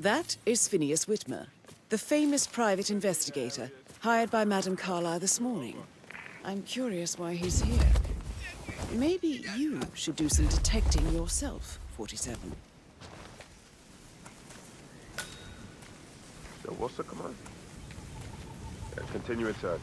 That is Phineas Whitmer, the famous private investigator hired by Madame Carlyle this morning. I'm curious why he's here. Maybe you should do some detecting yourself, 47. So what's the command? Continue in search.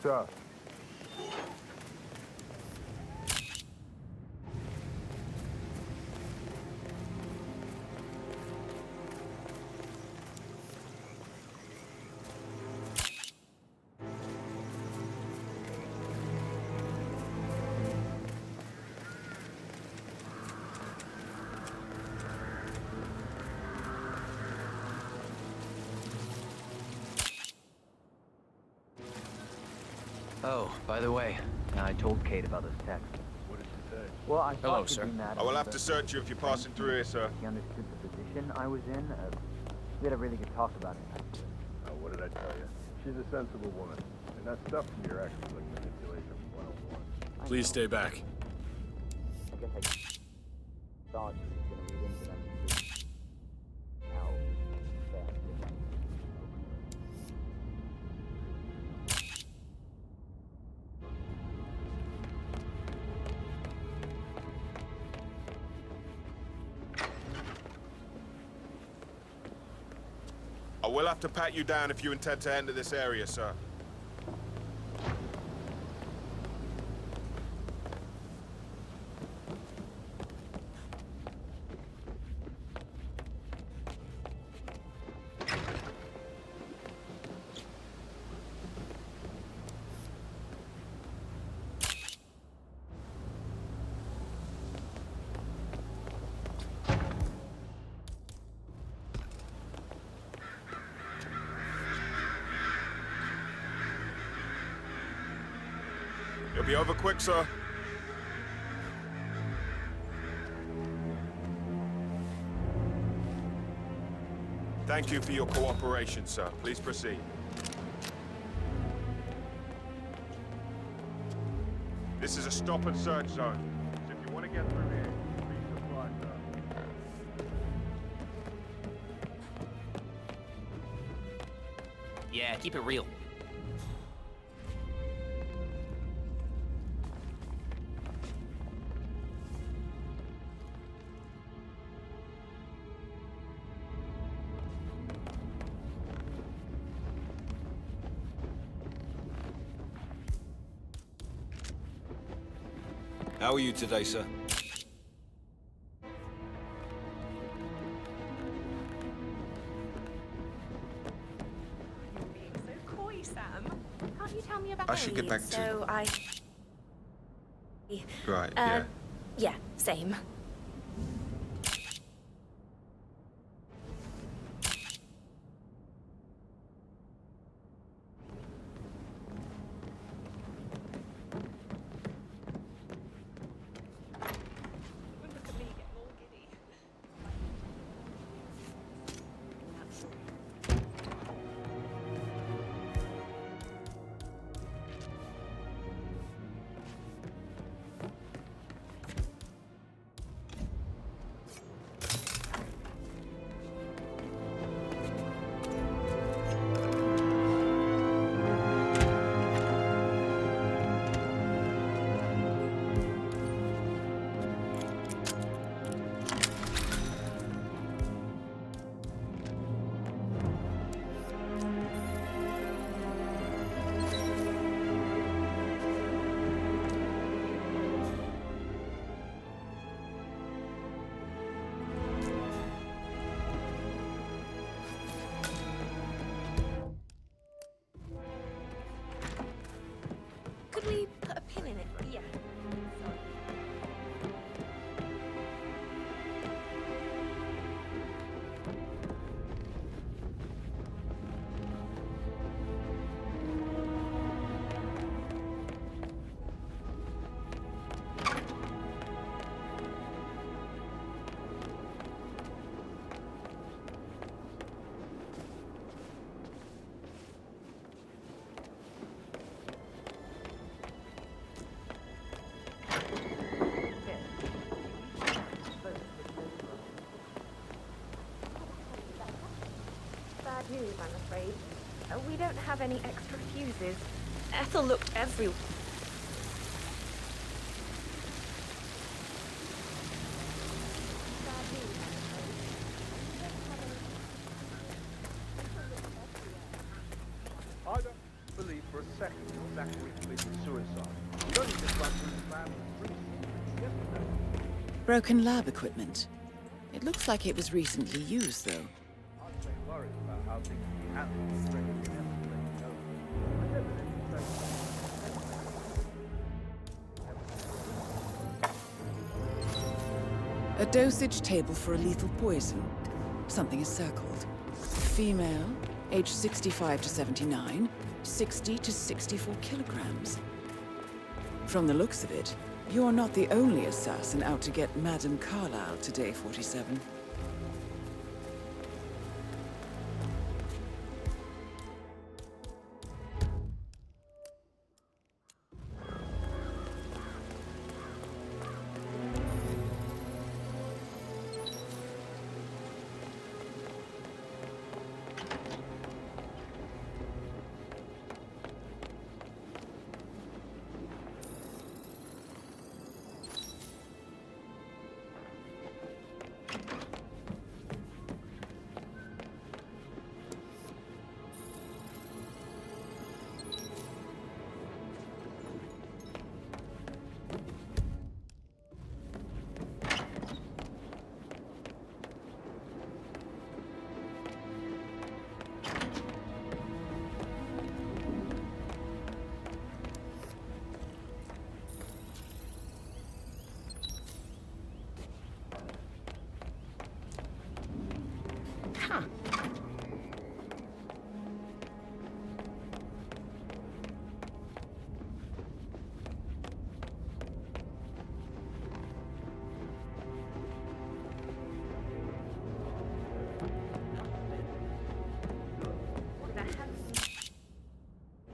Sir. Oh, by the way, I told Kate about this text. What did she say? Well, I Hello, thought she'd sir. be mad I will at have me, to but search you if you're passing through here, sir. She understood the position I was in. We had a really good talk about it. Oh, what did I tell you? She's a sensible woman. And that stuff from your ex was like manipulation 101. Please stay back. I guess I thought she was going to read into them because how bad it was. I will have to pat you down if you intend to enter this area, sir. You'll be over quick, sir. Thank you for your cooperation, sir. Please proceed. This is a stop and search zone. So if you want to get through here, please comply, sir. Yeah, keep it real. How are you today, sir? Being so coy, Sam. Can't you tell me about I should get back to- So I... Right, yeah. Yeah, same. Look at me getting all giddy. I'm afraid. We don't have any extra fuses. Ethel looked everywhere. I don't believe for a second that Zachary committed suicide. He only just ran through the lab and yesterday. Broken lab equipment. It looks like it was recently used, though. I'd say worried about how things will be handled with regular escalating over. I never did A dosage table for a lethal poison. Something is circled. Female, age 65 to 79, 60 to 64 kilograms. From the looks of it, you're not the only assassin out to get Madame Carlyle today, 47.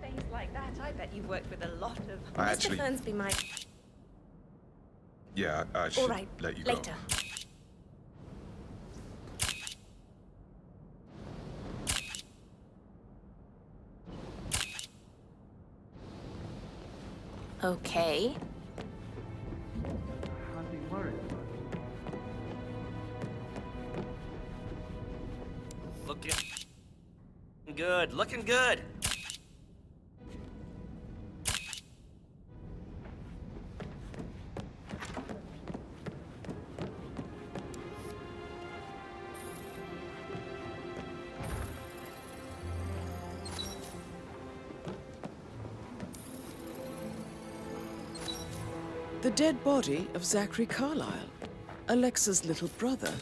Things like that, I bet you've worked with a lot of... I Mr. actually- Fernsby might... Yeah, I All should right, let you go. later. Okay. I'd be worried about it. Looking good, looking good. The dead body of Zachary Carlyle, Alexa's little brother.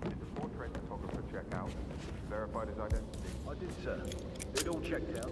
Did the portrait photographer check out? Verified his identity? I did, sir. It all checked out.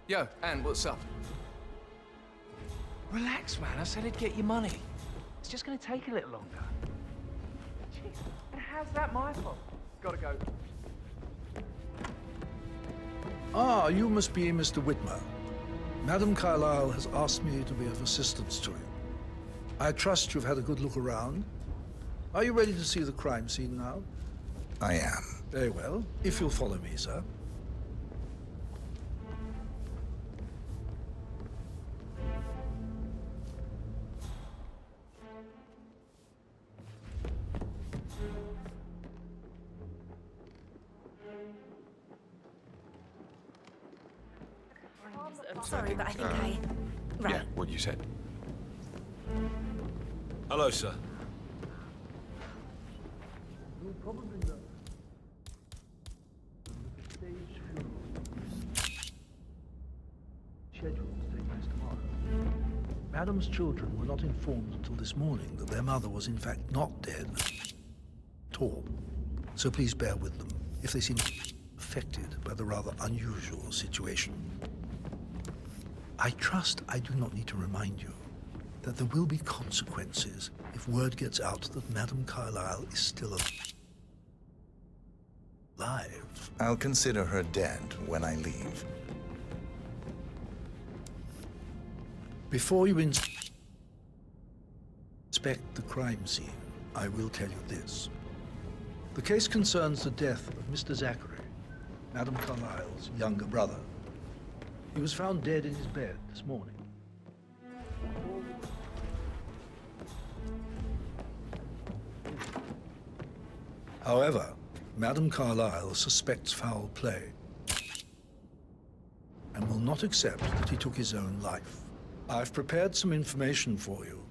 Yo, Anne, what's up? Relax, man. I said it'd get you money. It's just gonna take a little longer. Jeez, and how's that my fault? Gotta go. Ah, you must be Mr. Whitmer. Madam Carlyle has asked me to be of assistance to you. I trust you've had a good look around. Are you ready to see the crime scene now? I am. Very well. If you'll follow me, sir. Sorry, but I think I... Right. Yeah, what you said. Hello, sir. You'll probably know the stage funeral scheduled to take place tomorrow. Madam's children were not informed until this morning that their mother was in fact not dead at all. So please bear with them if they seem affected by the rather unusual situation. I trust I do not need to remind you that there will be consequences if word gets out that Madame Carlyle is still alive. I'll consider her dead when I leave. Before you inspect the crime scene, I will tell you this. The case concerns the death of Mr. Zachary, Madame Carlyle's younger brother. He was found dead in his bed this morning. However, Madame Carlyle suspects foul play and will not accept that he took his own life. I've prepared some information for you,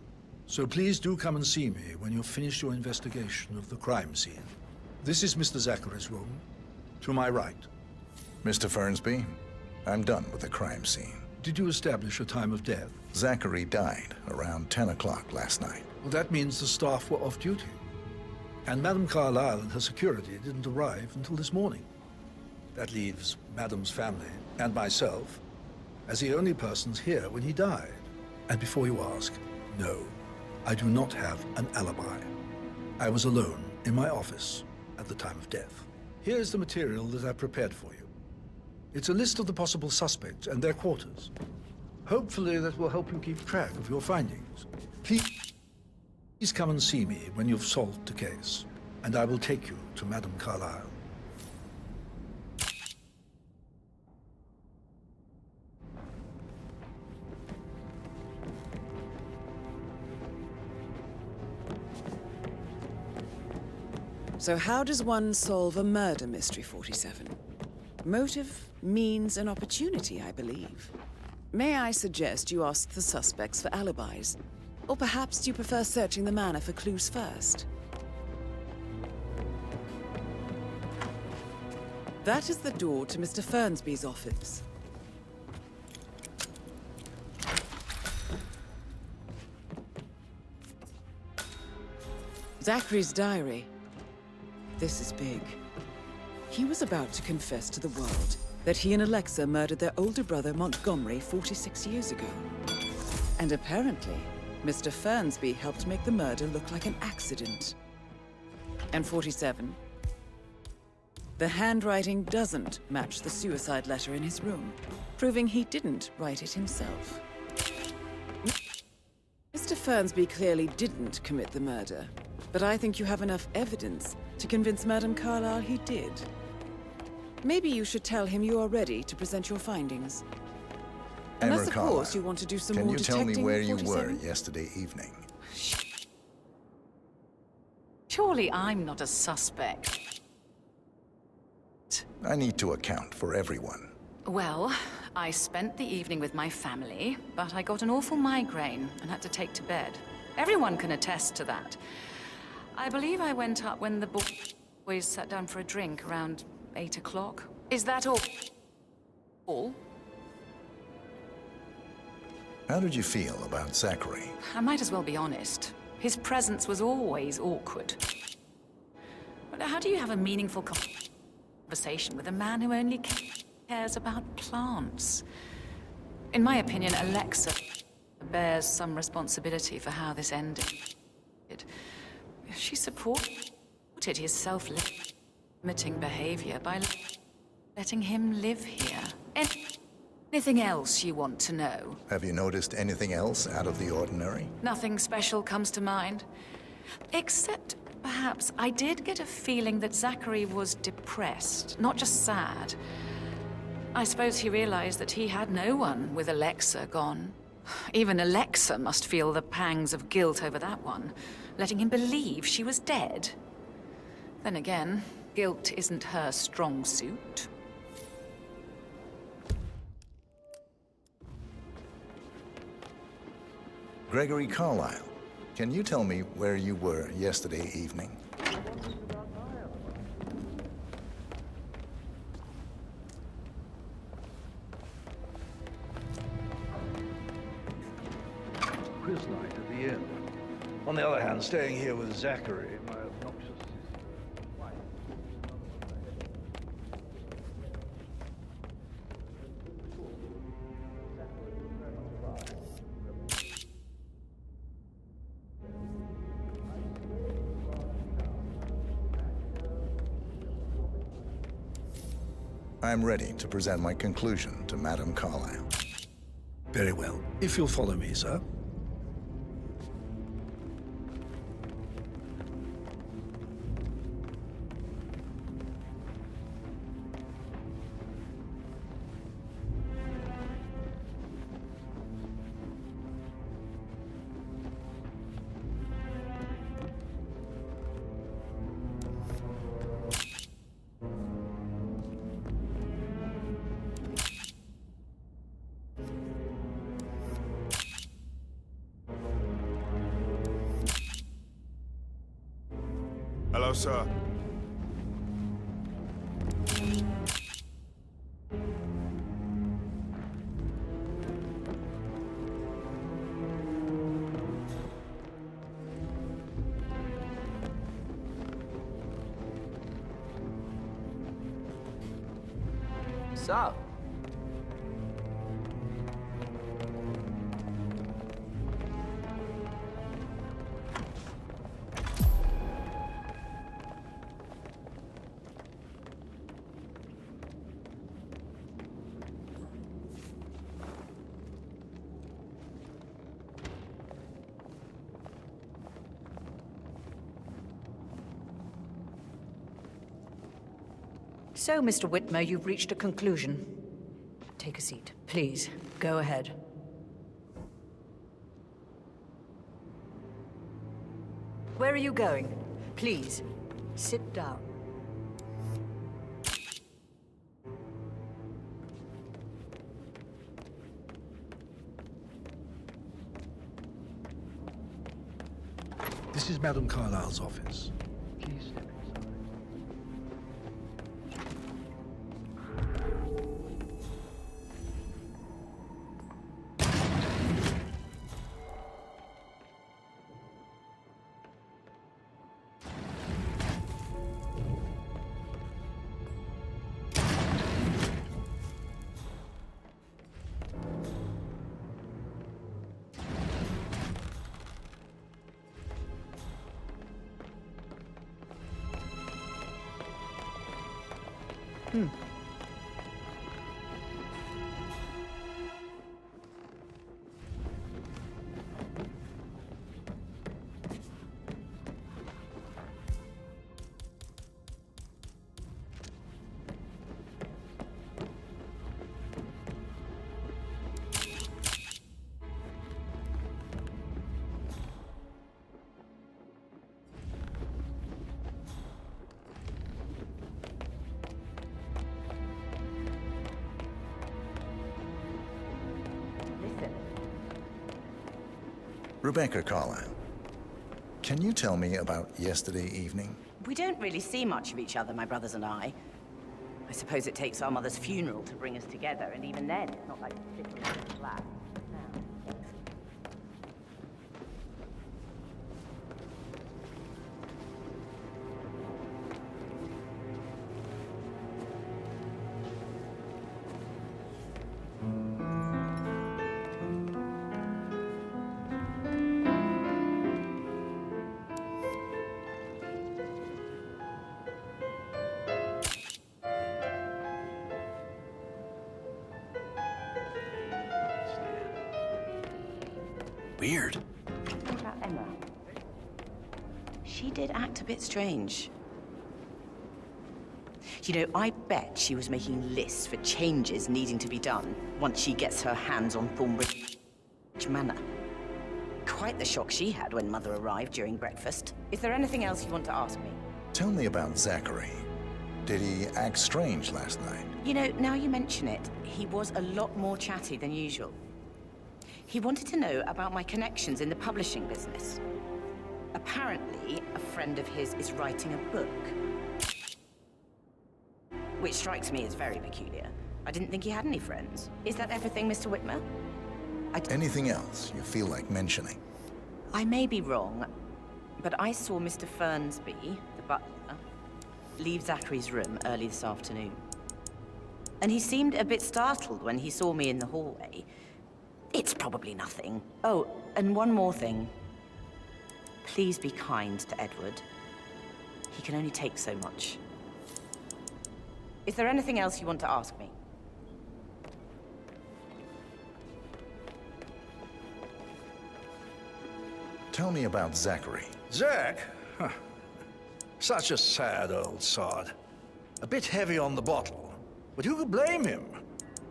so please do come and see me when you've finished your investigation of the crime scene. This is Mr. Zachary's room, to my right. Mr. Fernsby, I'm done with the crime scene. Did you establish a time of death? Zachary died around 10 o'clock last night. Well, that means the staff were off duty. And Madame Carlyle and her security didn't arrive until this morning. That leaves Madame's family and myself as the only persons here when he died. And before you ask, no, I do not have an alibi. I was alone in my office at the time of death. Here's the material that I've prepared for you. It's a list of the possible suspects and their quarters. Hopefully that will help you keep track of your findings. Please come and see me when you've solved the case, and I will take you to Madame Carlyle. So how does one solve a murder mystery, 47? Motive, means, and opportunity, I believe. May I suggest you ask the suspects for alibis? Or perhaps do you prefer searching the manor for clues first? That is the door to Mr. Fernsby's office. Zachary's diary. This is big. He was about to confess to the world that he and Alexa murdered their older brother Montgomery 46 years ago. And apparently, Mr. Fernsby helped make the murder look like an accident. And 47. The handwriting doesn't match the suicide letter in his room, proving he didn't write it himself. Mr. Fernsby clearly didn't commit the murder, but I think you have enough evidence to convince Madame Carlyle he did. Maybe you should tell him you are ready to present your findings. Unless, of course, you want to do some more detecting. Can you tell me where you 47? were yesterday evening? Surely I'm not a suspect. I need to account for everyone. Well, I spent the evening with my family, but I got an awful migraine and had to take to bed. Everyone can attest to that. I believe I went up when the boys sat down for a drink around 8 o'clock. Is that all? How did you feel about Zachary? I might as well be honest. His presence was always awkward. But how do you have a meaningful conversation with a man who only cares about plants? In my opinion, Alexa bears some responsibility for how this ended. She supported his self-limiting behavior by letting him live here. Anything else you want to know? Have you noticed anything else out of the ordinary? Nothing special comes to mind. Except, perhaps, I did get a feeling that Zachary was depressed, not just sad. I suppose he realized that he had no one with Alexa gone. Even Alexa must feel the pangs of guilt over that one, letting him believe she was dead. Then again, guilt isn't her strong suit. Gregory Carlyle, can you tell me where you were yesterday evening? Quiz night at the inn. On the other hand, staying here with Zachary, my obnoxious... I'm ready to present my conclusion to Madame Carlyle. Very well. If you'll follow me, sir. Hello, sir. So, So, Mr. Whitmer, you've reached a conclusion. Take a seat. Please, go ahead. Where are you going? Please, sit down. This is Madame Carlyle's office. Please step inside. Rebecca Carlyle, can you tell me about yesterday evening? We don't really see much of each other, my brothers and I. I suppose it takes our mother's funeral to bring us together, and even then, it's not like sitting in a flat. Weird. What about Emma? She did act a bit strange. You know, I bet she was making lists for changes needing to be done once she gets her hands on Thornbridge Manor. Quite the shock she had when Mother arrived during breakfast. Is there anything else you want to ask me? Tell me about Zachary. Did he act strange last night? You know, now you mention it, he was a lot more chatty than usual. He wanted to know about my connections in the publishing business. Apparently, a friend of his is writing a book. Which strikes me as very peculiar. I didn't think he had any friends. Is that everything, Mr. Whitmer? Anything else you feel like mentioning? I may be wrong, but I saw Mr. Fernsby, the butler, leave Zachary's room early this afternoon. And he seemed a bit startled when he saw me in the hallway. It's probably nothing. Oh, and one more thing. Please be kind to Edward. He can only take so much. Is there anything else you want to ask me? Tell me about Zachary. Zach? Huh. Such a sad old sod. A bit heavy on the bottle, but who could blame him?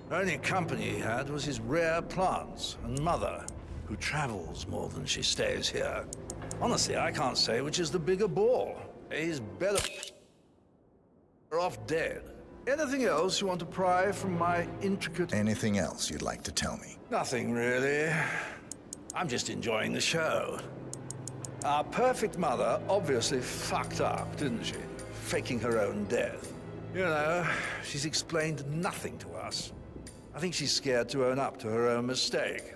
The only company he had was his rare plants and Mother, who travels more than she stays here. Honestly, I can't say which is the bigger ball. He's better off dead. Anything else you want to pry from my intricate... Anything else you'd like to tell me? Nothing, really. I'm just enjoying the show. Our perfect mother obviously fucked up, didn't she? Faking her own death. You know, she's explained nothing to us. I think she's scared to own up to her own mistake.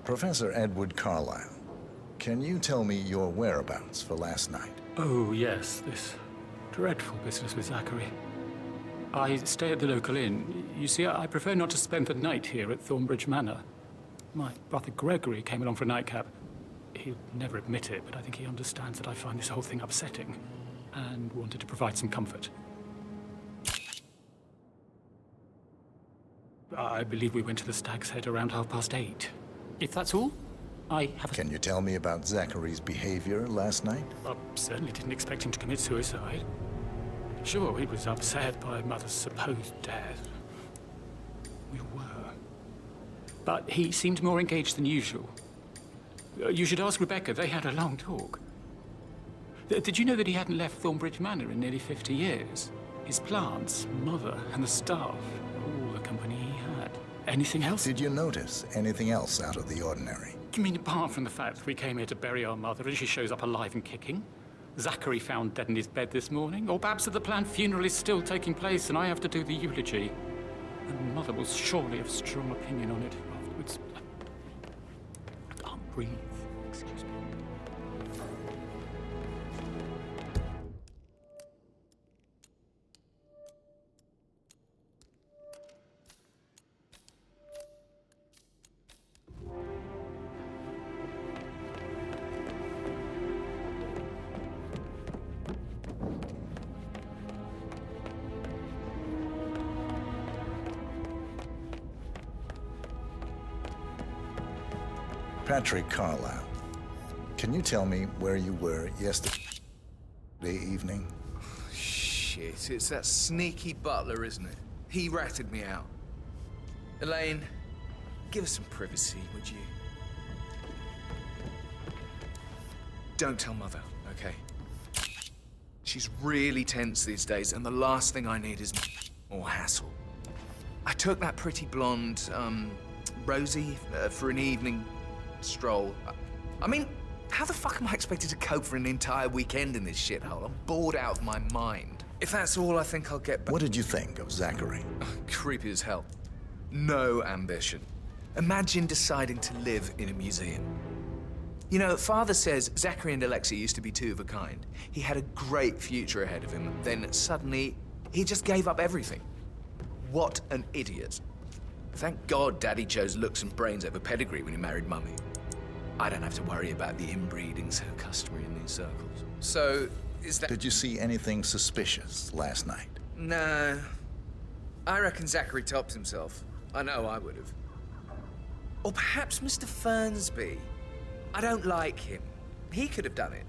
Professor Edward Carlyle, can you tell me your whereabouts for last night? Oh, yes, this dreadful business with Zachary. I stay at the local inn. You see, I prefer not to spend the night here at Thornbridge Manor. My brother Gregory came along for a nightcap. He'll never admit it, but I think he understands that I find this whole thing upsetting and wanted to provide some comfort. I believe we went to the Stag's Head around 8:30. If that's all, I have... Can you tell me about Zachary's behavior last night? I certainly didn't expect him to commit suicide. Sure, he was upset by Mother's supposed death. We were. But he seemed more engaged than usual. You should ask Rebecca. They had a long talk. Did you know that he hadn't left Thornbridge Manor in nearly 50 years? His plants, Mother, and the staff, all the company he had. Anything else? Did you notice anything else out of the ordinary? You mean apart from the fact that we came here to bury our mother and she shows up alive and kicking? Zachary found dead in his bed this morning? Or perhaps that the planned funeral is still taking place and I have to do the eulogy? And Mother will surely have strong opinion on it afterwards. I can't breathe. Excuse me. Patrick Carlyle, can you tell me where you were yesterday evening? Shit, it's that sneaky butler, isn't it? He ratted me out. Elaine, give us some privacy, would you? Don't tell Mother, okay? She's really tense these days, and the last thing I need is more hassle. I took that pretty blonde, Rosie, for an evening stroll. I mean, how the fuck am I expected to cope for an entire weekend in this shithole? I'm bored out of my mind. If that's all, I think I'll get back. What did you think of Zachary? Creepy as hell. No ambition. Imagine deciding to live in a museum. You know, Father says Zachary and Alexa used to be two of a kind. He had a great future ahead of him. Then suddenly, he just gave up everything. What an idiot. Thank God Daddy chose looks and brains over pedigree when he married Mummy. I don't have to worry about the inbreeding so customary in these circles. So, is that... Did you see anything suspicious last night? No. I reckon Zachary tops himself. I know I would have. Or perhaps Mr. Fernsby. I don't like him. He could have done it.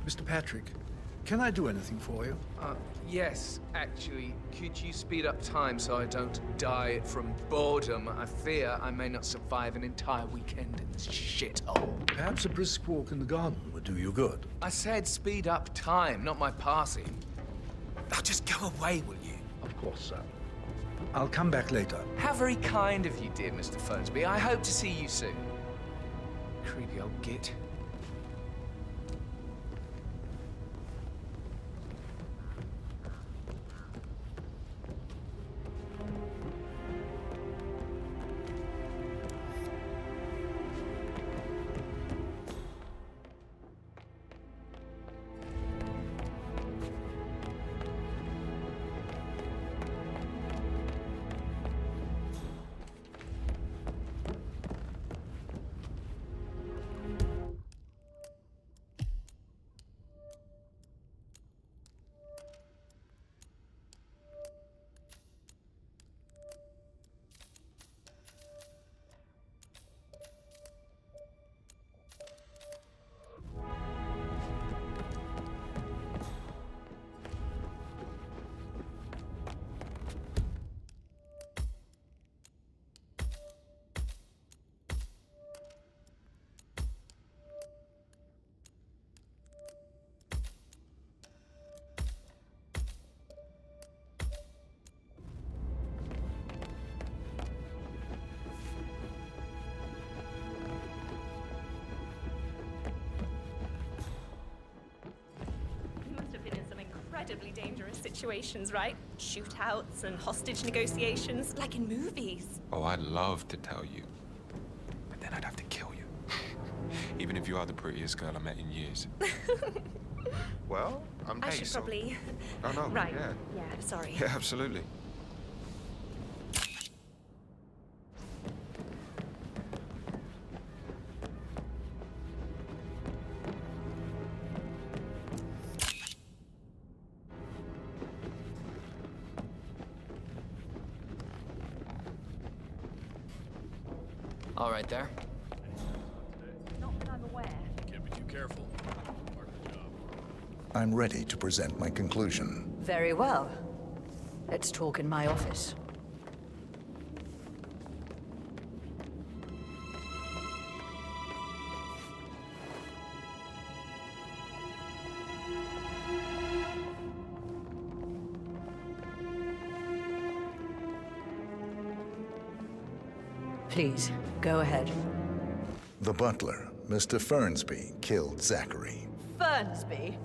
Mr. Patrick, can I do anything for you? Yes, actually. Could you speed up time so I don't die from boredom? I fear I may not survive an entire weekend in this shithole. Perhaps a brisk walk in the garden would do you good. I said speed up time, not my passing. Oh, just go away, will you? Of course, sir. I'll come back later. How very kind of you, dear Mr. Fernsby. I hope to see you soon. Creepy old git. Incredibly dangerous situations, right? Shootouts and hostage negotiations, like in movies. Oh, I'd love to tell you, but then I'd have to kill you. Even if you are the prettiest girl I met in years. Well, I'm gay, I should probably... Oh, no, right. yeah. Yeah, sorry. Yeah, absolutely. All right there. Not that I'm aware. Can't be too careful. I'm ready to present my conclusion. Very well. Let's talk in my office. Please, go ahead. The butler, Mr. Fernsby, killed Zachary. Fernsby?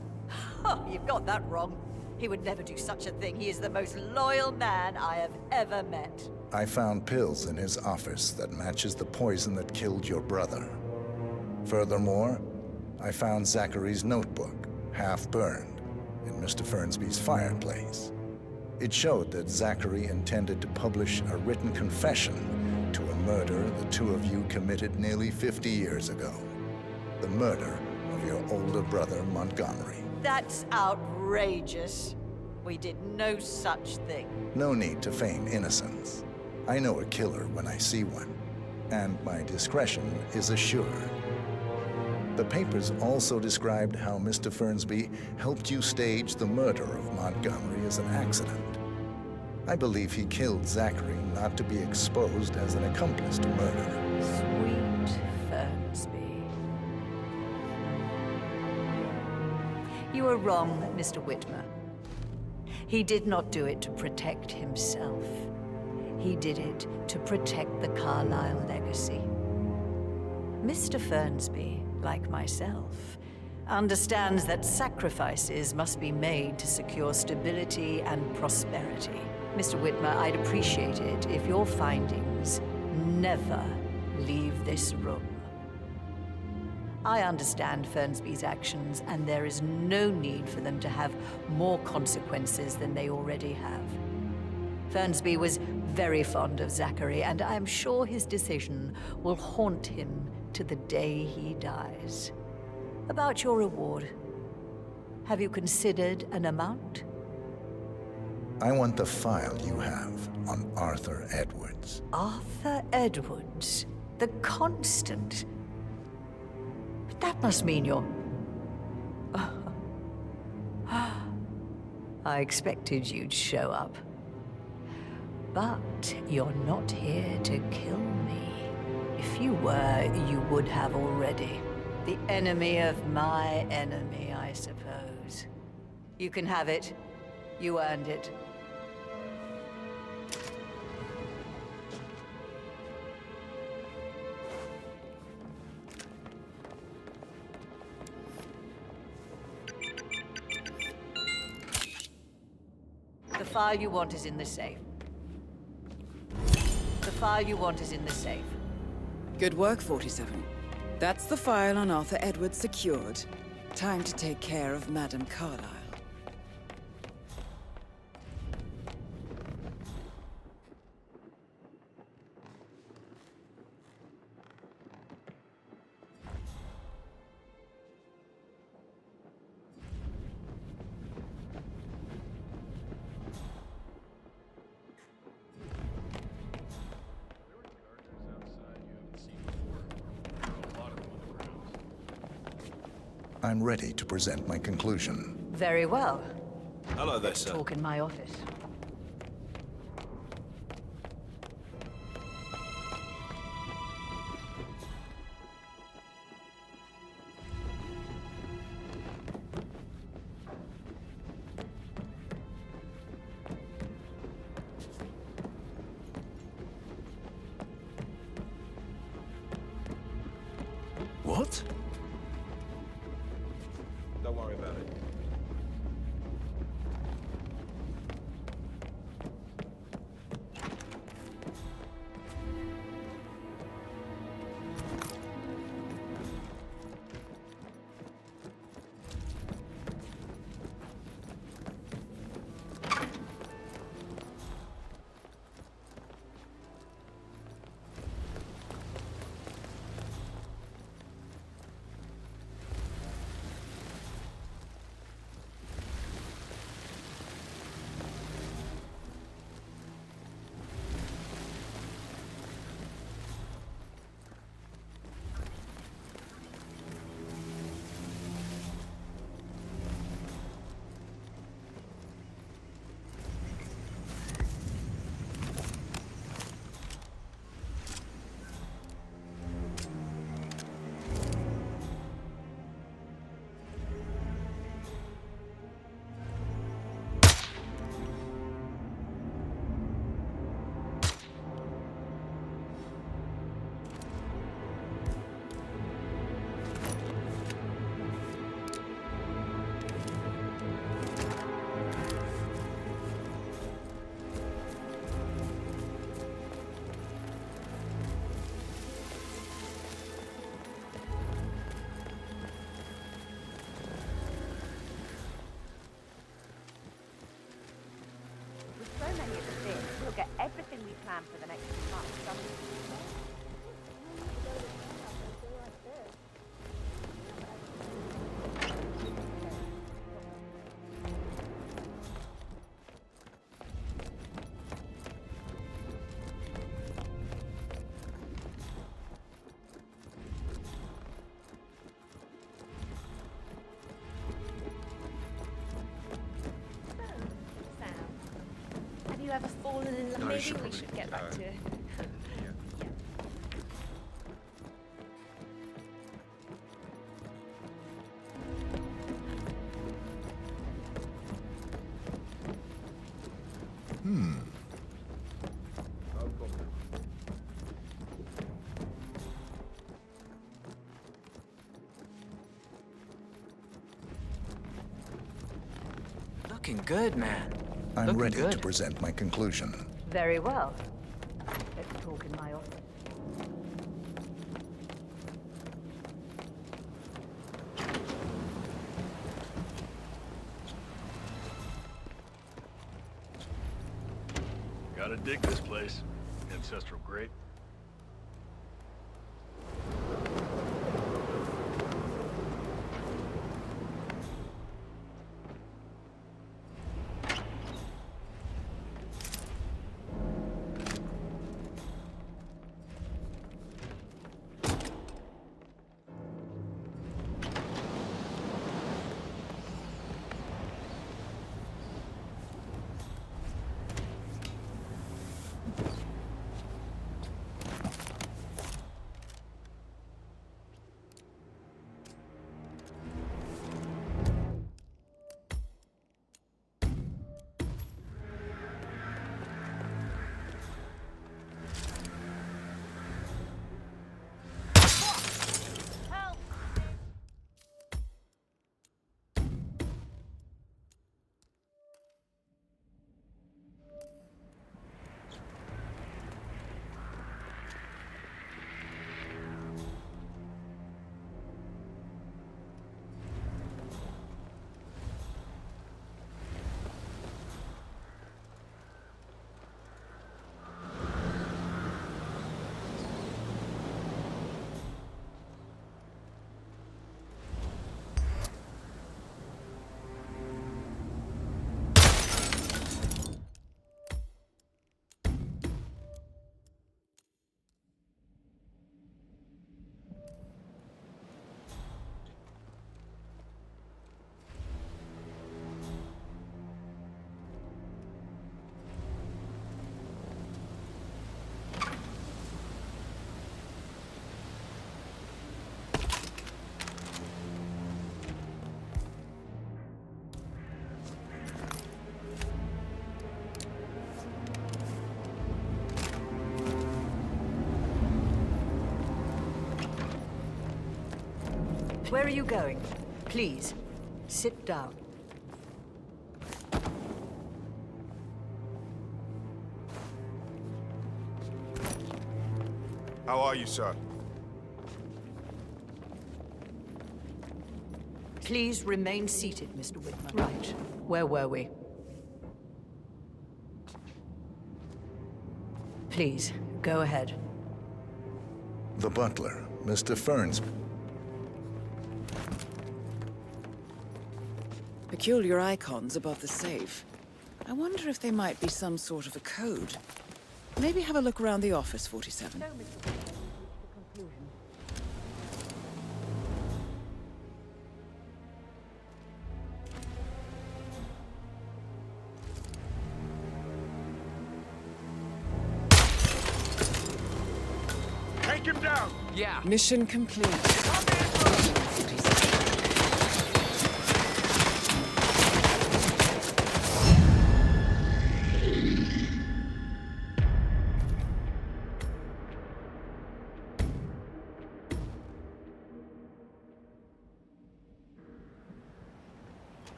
Oh, you've got that wrong. He would never do such a thing. He is the most loyal man I have ever met. I found pills in his office that matches the poison that killed your brother. Furthermore, I found Zachary's notebook, half burned, in Mr. Fernsby's fireplace. It showed that Zachary intended to publish a written confession to a murder the two of you committed nearly 50 years ago. The murder of your older brother, Montgomery. That's outrageous. We did no such thing. No need to feign innocence. I know a killer when I see one, and my discretion is assured. The papers also described how Mr. Fernsby helped you stage the murder of Montgomery as an accident. I believe he killed Zachary not to be exposed as an accomplice to murder. Sweet You are wrong, Mr. Whitmer. He did not do it to protect himself. He did it to protect the Carlyle legacy. Mr. Fernsby, like myself, understands that sacrifices must be made to secure stability and prosperity. Mr. Whitmer, I'd appreciate it if your findings never leave this room. I understand Fernsby's actions, and there is no need for them to have more consequences than they already have. Fernsby was very fond of Zachary, and I am sure his decision will haunt him to the day he dies. About your reward, have you considered an amount? I want the file you have on Arthur Edwards. Arthur Edwards, the Constant. But that must mean you're... I expected you'd show up. But you're not here to kill me. If you were, you would have already. The enemy of my enemy, I suppose. You can have it. You earned it. The file you want is in the safe. The file you want is in the safe. Good work, 47. That's the file on Arthur Edwards secured. Time to take care of Madame Carlyle. I'm ready to present my conclusion. Very well. Hello there, Let's sir. talk in my office. What? Don't worry about it. So many of the things, we'll get everything we planned for the next few months done. Have you ever fallen in love? No, Maybe sure, we should get back to it. Looking good, man. I'm Looking ready good. to present my conclusion. Very well. Let's talk in my office. Gotta dig this place. Ancestral great. Where are you going? Please, sit down. How are you, sir? Please remain seated, Mr. Whitman. Right. Where were we? Please, go ahead. The butler, Mr. Ferns. Peculiar icons above the safe. I wonder if they might be some sort of a code. Maybe have a look around the office, 47. Take him down! Yeah. Mission complete.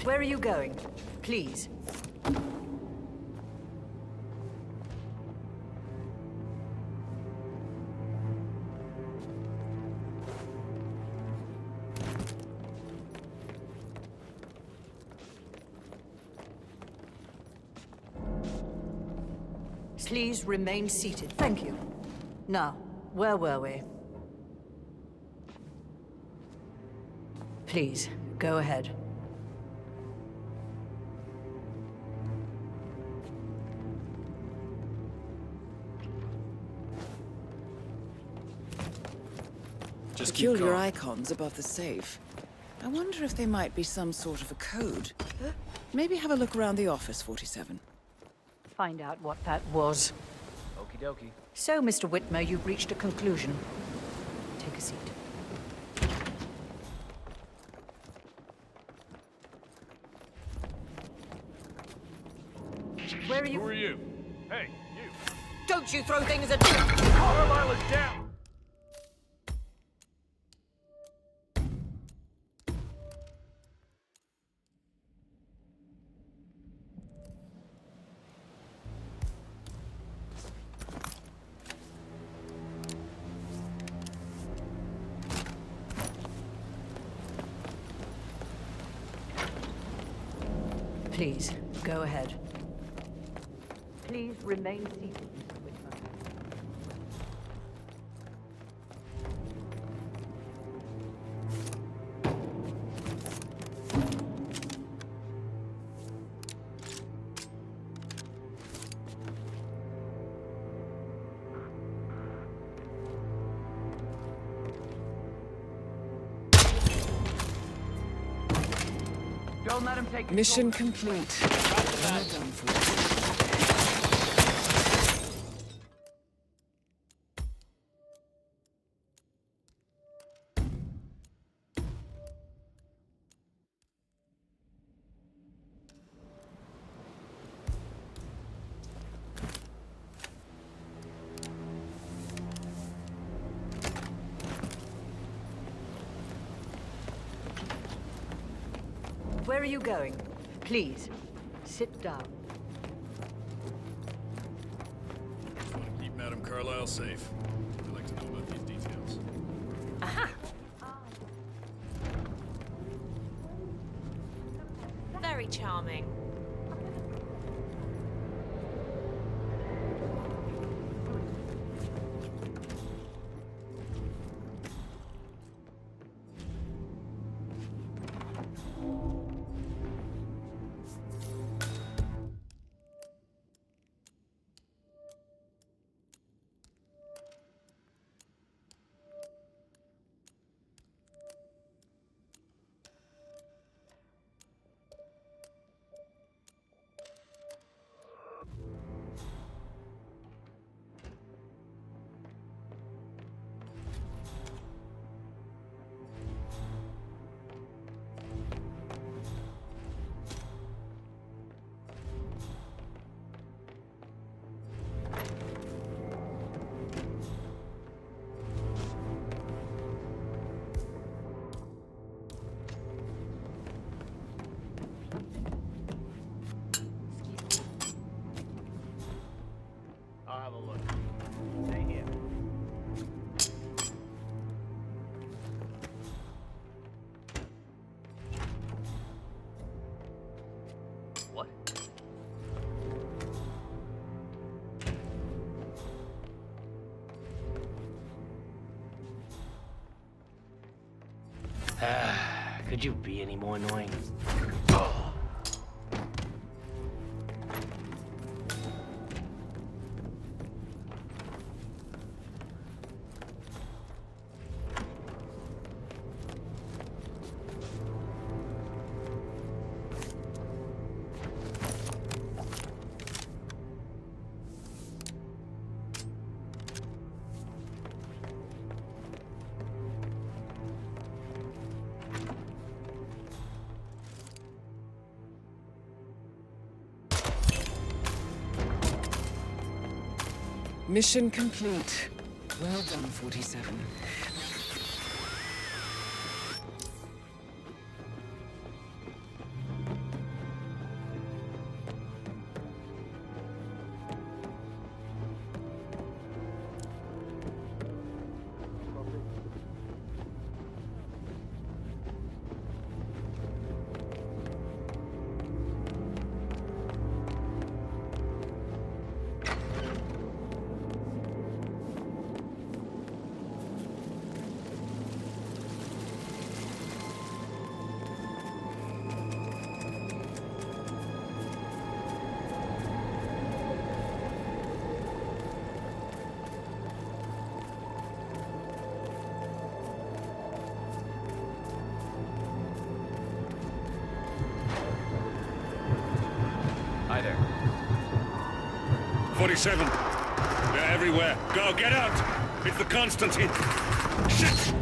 Where are you going? Please. Please remain seated. Thank you. Now, where were we? Please, go ahead. Just keep Peculiar calm. icons above the safe. I wonder if they might be some sort of a code. Maybe have a look around the office, 47. Find out what that was. Okie dokie. So, Mr. Whitmer, you've reached a conclusion. Take a seat. Who are you? Hey, you. Don't you throw things at... Carlisle is down! Please, go ahead. Please remain seated, Mr. Whitmer. Don't let him take Mission complete. Well done, 47. Where are you going? Please, sit down. Keep Madame Carlisle safe. I'd like to know about these details. Aha! Very charming. I'll have a look. Stay here. What? Could you be any more annoying? Mission complete. Well done, 47. Hi there. 47. They're everywhere. Go, get out! It's the Constantine. Shit!